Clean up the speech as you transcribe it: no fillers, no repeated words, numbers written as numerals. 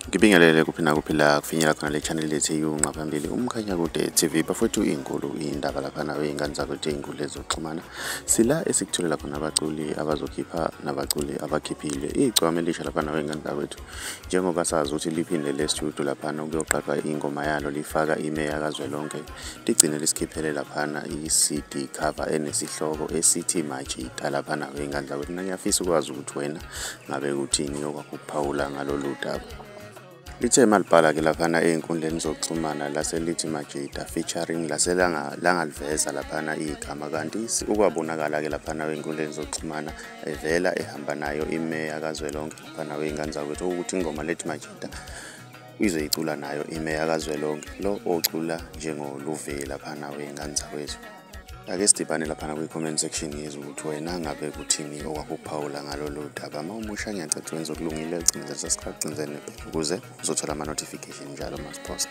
Ngibingelele kuphi nakuphila kufinyela khona le channel lethu eyunqa phambili uMkhanyakude TV bafowethu inkulu indaba lapha nawe ingane zakwethu ezinkulu ezokuxhumana sila esikutholela khona abaculi abazokhipha nabaculi abakhiphile igcwame elisha lapha nawe ingane zakwethu njengoba sazi ukuthi liphinde le studio lapha kuyoqaqwa ingoma yalo lifaka imeya kazwelonke ligcine lisikhiphele lapha i-CD cover enesihloko esithi Majida lapha nawe ingane zakwethu ngiyafisa ukwazi ukuthi wena ngabe uthini okwakuphawula ngalolu daba. Lithe malibhala ke laphana einkundleni zokuxhumana laselithi Majida featuring langaliveza laphana igama kanti ukwabonakala ke laphana einkundleni zokuxhumana evela ehamba nayo imeya kazwelonke laphana weingane zakwethu ukuthi ingoma lethi Majida izoyicula nayo imeya kazwelonke lo ocula njengoluve laphana weingane zakwethu. Ake sidibane laphana kwi-comment section yezwe ukuthi wena ngabe kuthini okwakuphawula ngalolu daba mawumusha ngiyacathi wenza okulungile ugcine subscribe ugcine ukuze uzothola ama-notification njalo masipost.